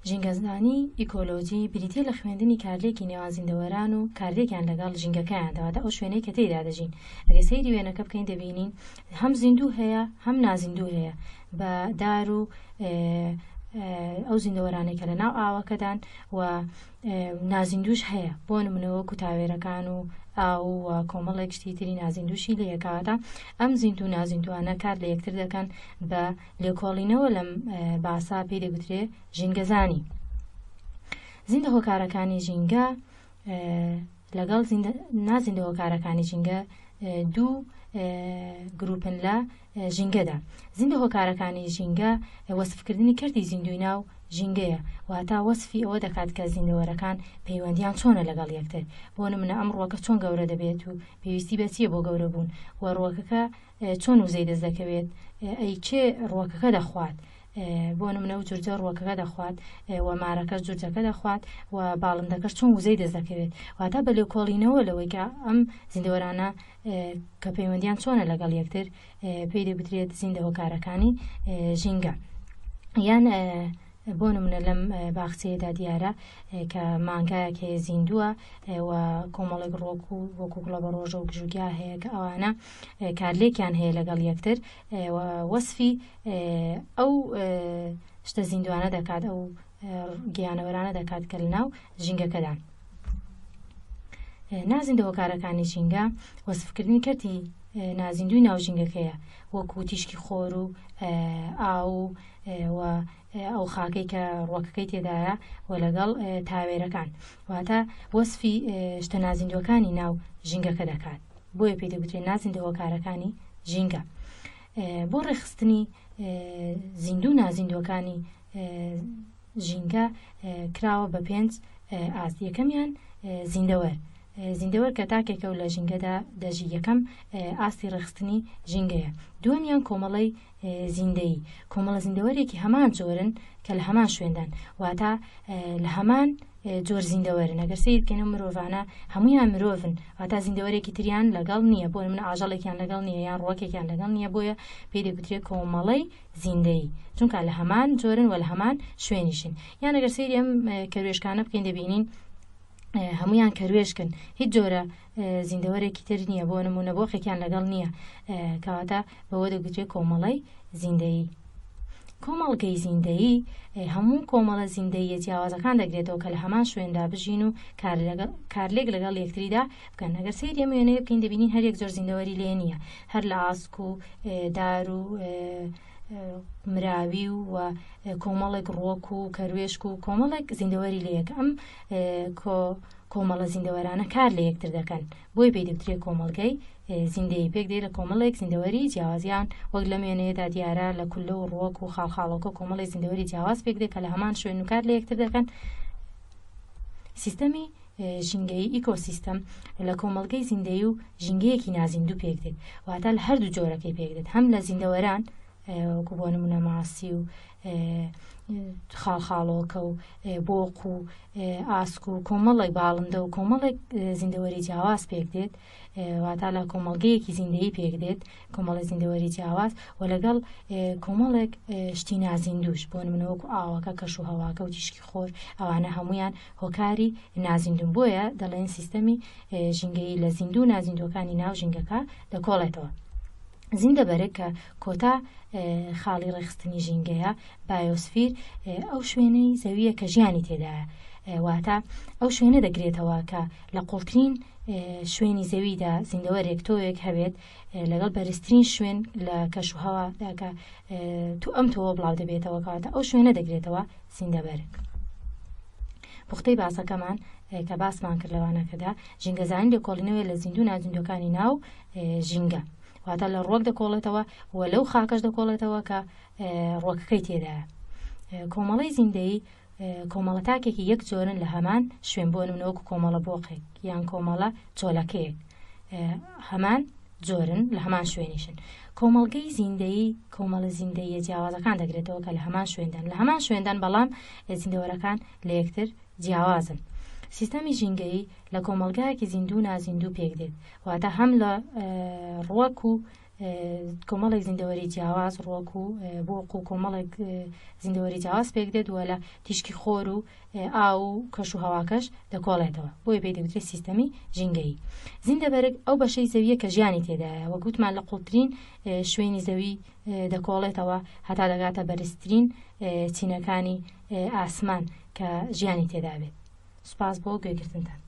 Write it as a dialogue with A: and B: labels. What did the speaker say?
A: ژینگەزانی ئیکۆلۆجی بریتە لە خوێندنی کارلێکی نێوان زیندەوەران و کارلێکیان لەگەڵ ژینگەکەیانداواتە ئەو شوێنەی کە تێیدا دەژین. ئەگە سەیری وێنەکە بکەین دەبینین هەم زیندوو هەیە هەم نازیندوو هەیە بە دار و ئەو زیندەوەرانێک کە لە ناو ئاوەکەدان و نازیندوش هەیە بۆ نمونەوە کوتاوێرەکان و ئاو و کۆمەڵێک شتی تری نازیندوشی لە یەکاتە ئەم زیندوو نازیندوانە کار لە یەکتر دەکەن بە لێکۆڵینەوە لەم باسا پێی دەگوترێ ژینگەزانی. زیندە هۆکارەکانی ژینگە لەگەڵ نازیندە هۆکارەکانی ژینگە دوو گروپن لە ژینگەدا. زیندە هۆکارەکانی ژینگە وەسفکردنی کردی زیندوی ناو ژینگەیە واتە وەسفی ئەوە دەکات کە زیندەوەرەکان پەیوەندیان چۆنە لەگەڵ یەکتر. بۆ نمونە ئەم ڕووەکە چۆن گەورە دەبێت و پێویستی بە چییە بۆ گەورە بوون و ڕووەکەکە چۆن وزەی دەست دەکەوێت ئەی چێ ڕووەکەکە دەخوات بۆ نمونە و جورجە ڕووەکەکە دەخوات و مارەکەش جورجەکە دەخوات و باڵندەکەش چۆن وزەی دەست دەکەوێت واتە بە لێکۆڵینەوە لەوەی کە ئەم زیندەوەرانە کە پەیوەندیان چۆنە لەگەڵ یەکتر پێی دەبترێت زیندە هۆکارەکانی ژینگە. یان بۆ نمونە لەم باخچەیەدا دیارە کە مانگایەک هەیە زیندووە و کۆمەڵێک ڕۆک و وەکو گوڵە بە ڕۆژە و گژوگیا هەیە کە ئەوانە کارلێکیان هەیە لەگەڵ یەکتر وەسفی ئەو شتە زیندوانە دەکات ئەو گیانەوەرانە دەکات کە لە ناو ژینگەکەدان. نازیندە هۆکارەکانی ژینگە وەسفکردنی کەرتی نازیندوی ناو ژینگەکەیە وەکو تیشکی خۆر و ئاو و ئەو خاکەی کە ڕووەکەکەی تێدایە و لەگەڵ تاوێرەکان واتە وەسفی شتە نازیندوەکانی ناو ژینگەکە دەکات بۆیە پێی دەگوترێت نازیندە هۆکارەکانی ژینگە. بۆ ڕێخستنی زیندوو نازیندوەکانی ژینگە کراوە بە 5 ئاست. یەکەمیان زیندەوەر زیندەوەر کە تاکێکە و لە ژینگەدا دەژی یەکەم ئاستی ڕێخستنی ژینگەیە. دووەمیان کۆمەڵەی زیندەیی کۆمەڵە زیندەوەرێکی هەمان جۆرن کە لە هەمان شوێندان واتە لە هەمان جۆر زیندەوەرن. ئەگەر سیر بکەین مرۆڤانە هەمویان مرۆڤن واتە زیندەوەرێکی تریان لەگەڵ نییە بۆ من ئاژەڵێکیان لەگەڵ نییە یان ڕووەکێکیان لەگەڵ نییە بۆیە پێی دەگوترێت کۆمەڵەی زیندەیی چونکە لە هەمان جۆرن و لە هەمان شوێنیشن. یان ئەگەر سیری ئەم کەروێشکانە بکەین دەبینین هەمویان کەروێشکن هیچ جۆرە زیندەوەرێکی تر نییە بۆ نمونە بۆقێکیان لەگەڵ نییە کەواتە بەوە دەگوترێت کۆمەڵەی زیندەیی. کۆمەڵگەی زیندەیی هەموو کۆمەڵە زیندەیە جیاوازەکان دەگرێتەوە کە لە هەمان شوێندا بژین و کارلێک لەگەڵ یەکتریدا بکەن. ئەگەر سەیری ئەم وێنەیە بکەین دەبینین هەر یەک جۆر زیندەوەری لێ نییە هەر لە ئاسک و دار و مراوی و کۆمەڵێک ڕۆک و کەروێشک و کۆمەڵێک زیندەوەری لەیەک ئەم کۆمەڵە زیندەوەرانە کار لە یەکتر دەکەن بۆی پێی دەوترێت کۆمەڵگەی زیندەیی. پێک دێ لە کۆمەڵێک زیندەوەری جیاوازیان وەک لەم وێنەیەدا دیارە لە کولە و ڕۆک و خاڵخاڵۆکە کۆمەڵی زیندەوەری جیاواز پێک دێ کە لە هەمان شوێن و کار لە یەکتر دەکەن. سیستەمی ژینگەیی ئیکۆسیستەم لە کۆمەڵگەی زیندەیی و ژینگەیەکی نازیندوو پێک دێت واتە لە هەردوو جۆرەکەی پێک دێت هەم لە زیندەوەران وەکو بۆ نمونە ماسی و خاڵخاڵۆکە و بۆق و ئاسک و کۆمەڵێک باڵندە و کۆمەڵێک زیندەوەری جیاواز پێک دێت واتە لە کۆمەڵگەیەکی زیندەیی پێک دێت کۆمەڵی زیندەوەری جیاواز و لەگەڵ کۆمەڵێک شتی نازیندوش بۆ نمونە وەکو ئاوەکە کەش و هەواکە و تیشکی خۆر ئەوانە هەمویان هۆکاری نازیندون بۆیە دەڵێن سیستەمی ژینگەیی لە زیندوو نازیندوەکانی ناو ژینگەکە دەکۆڵێتەوە. زیندەبەرێک کە کۆتا خاڵی ڕێخستنی ژینگەیە بایۆسفیر ئەو شوێنەی زەویە کە ژیانی تێدایە واتە ئەو شوێنە دەگرێتەوە کە لە قوڵترین شوێنی زەویدا زیندەوەرێک تۆیەک هەبێت لەگەڵ بەرزترین شوێن لە کەش و هەوادا کە تو ئەم تۆوە بڵاو دەبێتەوە کەواتە ئەو شوێنە دەگرێتەوە زیندەبەرێک. پوختەی باسەکەمان کە باسمان کرد لەوانەکەدا ژینگەزانی لێکۆڵینەوەی لە زیندوو نازیندوەکانی ناو ژینگە واتە لە ڕۆک دەکۆڵێتەوە و لەو خاکەش دەکۆڵێتەوە کە ڕۆکەکەی تێدایە. کۆمەڵەی زیندەیی کۆمەڵە تاکێکی یەک جۆرن لە هەمان شوێن بۆ نمونە وەکو کۆمەڵە بۆقێک یان کۆمەڵە چۆلەکەیەک هەمان جۆرن لە هەمان شوێنیشن. کۆمەڵگەی زیندەیی کۆمەڵە زیندەیە جیاوازەکان دەگرێتەوە کە لە هەمان شوێندان لە هەمان شوێندان بەڵام زیندەوەرەکان لە یەکتر جیاوازن. سیستەمی ژینگەیی لە کۆمەڵگایەکی زیندوو نازیندوو پێک دێت واتە هەم لە ڕووەک و کۆمەڵێک زیندەوەری جیاواز ڕۆک و بۆق و کۆمەڵێک زیندەوەری جیاواز پێک دێت وە لە تیشکی خۆر و ئاو و کەش و هەواکەش دەکۆڵێتەوە بۆیە پێی دەوترێت سیستەمی ژینگەیی. زیندەبەرێک ئەو بەشەی زەویە کە ژیانی تێدایە وە گوتمان لە قوڵترین شوێنی زەوی دەکۆڵێتەوە هەتا دەگاتە بەرزترین چینەکانی ئاسمان کە ژیانی تێدا بێت. سوپاس بۆ گوێگرتنتان.